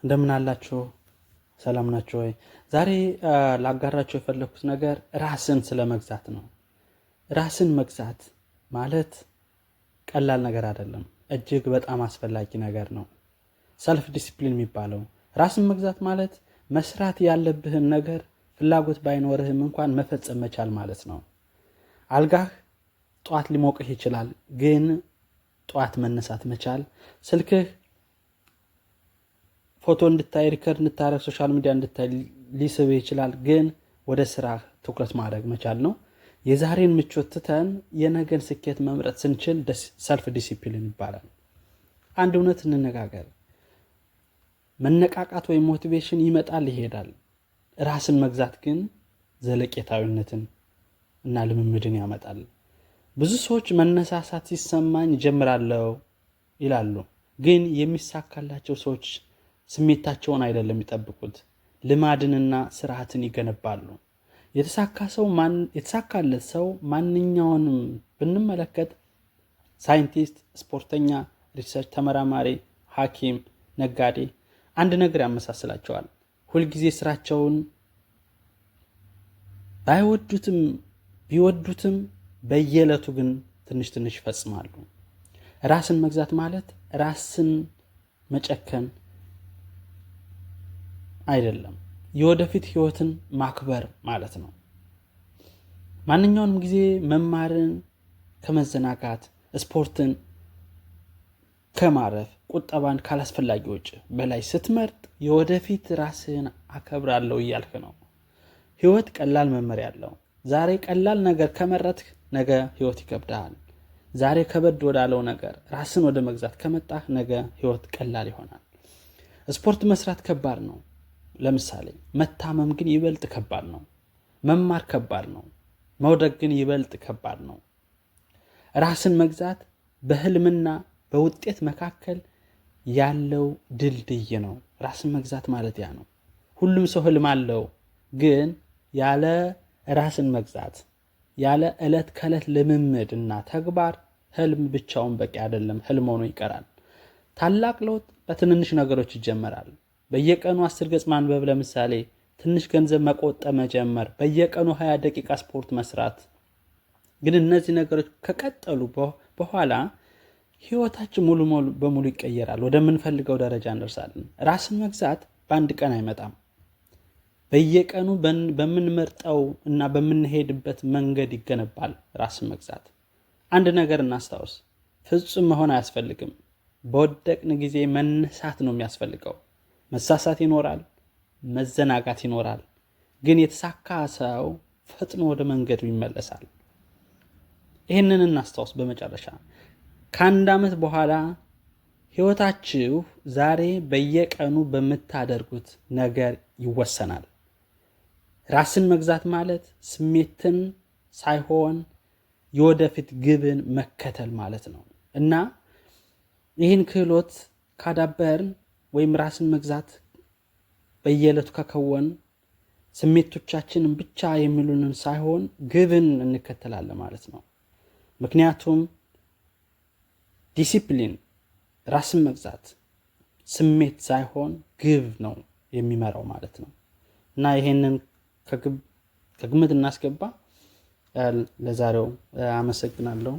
እንደምን አላችሁ? ሰላም ናችሁ ወይ? ዛሬ ላጋራችሁ የፈለኩት ነገር ራስን ስለመግዛት ነው። ራስን መግዛት ማለት ቀላል ነገር አይደለም። እጅግ በጣም አስፈላጊ ነገር ነው። ሰልፍ ዲሲፕሊን የሚባለው ራስን መግዛት ማለት መስራት ያለብህን ነገር ፍላጎት ባይኖርህም እንኳን መፈጸም መቻል ማለት ነው። አልጋህ ጧት ሊሞቅህ ይችላል፣ ግን ጧት መነሳት መቻል፣ ስልክህ ፎቶ እንድታይ ሪከርድ እንድታረግ ሶሻል ሚዲያ እንድታይ ሊስብህ ይችላል፣ ግን ወደ ስራ ትኩረት ማድረግ መቻል ነው። የዛሬን ምቾት ትተን የነገን ስኬት መምረጥ ስንችል ሰልፍ ዲሲፕሊን ይባላል። አንድ እውነት እንነጋገር፣ መነቃቃት ወይም ሞቲቬሽን ይመጣል ይሄዳል። ራስን መግዛት ግን ዘለቄታዊነትን እና ልምምድን ያመጣል። ብዙ ሰዎች መነሳሳት ሲሰማኝ ጀምራለሁ ይላሉ፣ ግን የሚሳካላቸው ሰዎች ስሜታቸውን አይደለም የሚጠብቁት፣ ልማድንና ስርዓትን ይገነባሉ። የተሳካለት ሰው ማንኛውንም ብንመለከት ሳይንቲስት፣ ስፖርተኛ፣ ሪሰርች ተመራማሪ፣ ሐኪም፣ ነጋዴ አንድ ነገር ያመሳስላቸዋል። ሁልጊዜ ስራቸውን ቢወዱትም በየዕለቱ ግን ትንሽ ትንሽ ይፈጽማሉ። ራስን መግዛት ማለት ራስን መጨከን አይደለም፣ የወደፊት ህይወትን ማክበር ማለት ነው። ማንኛውንም ጊዜ መማርን ከመዘናጋት፣ ስፖርትን ከማረፍ፣ ቁጠባን ካላስፈላጊ ወጪ በላይ ስትመርጥ የወደፊት ራስህን አከብራለሁ እያልክ ነው። ህይወት ቀላል መመሪያ አለው። ዛሬ ቀላል ነገር ከመረጥክ ነገ ህይወት ይከብዳል። ዛሬ ከበድ ወዳለው ነገር ራስን ወደ መግዛት ከመጣህ ነገ ህይወት ቀላል ይሆናል። ስፖርት መስራት ከባድ ነው። ለምሳሌ መታመም ግን ይበልጥ ከባድ ነው። መማር ከባድ ነው። መውደቅ ግን ይበልጥ ከባድ ነው። ራስን መግዛት በህልምና በውጤት መካከል ያለው ድልድይ ነው። ራስን መግዛት ማለት ያ ነው። ሁሉም ሰው ህልም አለው፣ ግን ያለ ራስን መግዛት፣ ያለ ዕለት ከዕለት ልምምድ እና ተግባር ህልም ብቻውን በቂ አይደለም፣ ህልም ሆኖ ይቀራል። ታላቅ ለውጥ በትንንሽ ነገሮች ይጀመራል። በየቀኑ 10 ገጽ ማንበብ፣ ለምሳሌ ትንሽ ገንዘብ መቆጠብ መጀመር፣ በየቀኑ 20 ደቂቃ ስፖርት መስራት። ግን እነዚህ ነገሮች ከቀጠሉ በኋላ ህይወታችን ሙሉ በሙሉ ይቀየራል። ወደምንፈልገው ደረጃ እንደርሳለን። ራስን መግዛት በአንድ ቀን አይመጣም። በየቀኑ በምንመርጠው እና በምንሄድበት መንገድ ይገነባል። ራስን መግዛት አንድ ነገር እናስታውስ፣ ፍጹም መሆን አያስፈልግም። በወደቅን ጊዜ መነሳት ነው የሚያስፈልገው። መሳሳት ይኖራል፣ መዘናጋት ይኖራል፣ ግን የተሳካ ሰው ፈጥኖ ወደ መንገዱ ይመለሳል። ይህንን እናስታውስ። በመጨረሻ ከአንድ ዓመት በኋላ ህይወታችሁ ዛሬ በየቀኑ በምታደርጉት ነገር ይወሰናል። ራስን መግዛት ማለት ስሜትን ሳይሆን የወደፊት ግብን መከተል ማለት ነው እና ይህን ክህሎት ካዳበርን ወይም ራስን መግዛት በየዕለቱ ከከወን ስሜቶቻችንን ብቻ የሚሉንን ሳይሆን ግብን እንከተላለን ማለት ነው። ምክንያቱም ዲሲፕሊን፣ ራስን መግዛት ስሜት ሳይሆን ግብ ነው የሚመራው ማለት ነው እና ይሄንን ከግምት እናስገባ። ለዛሬው አመሰግናለሁ።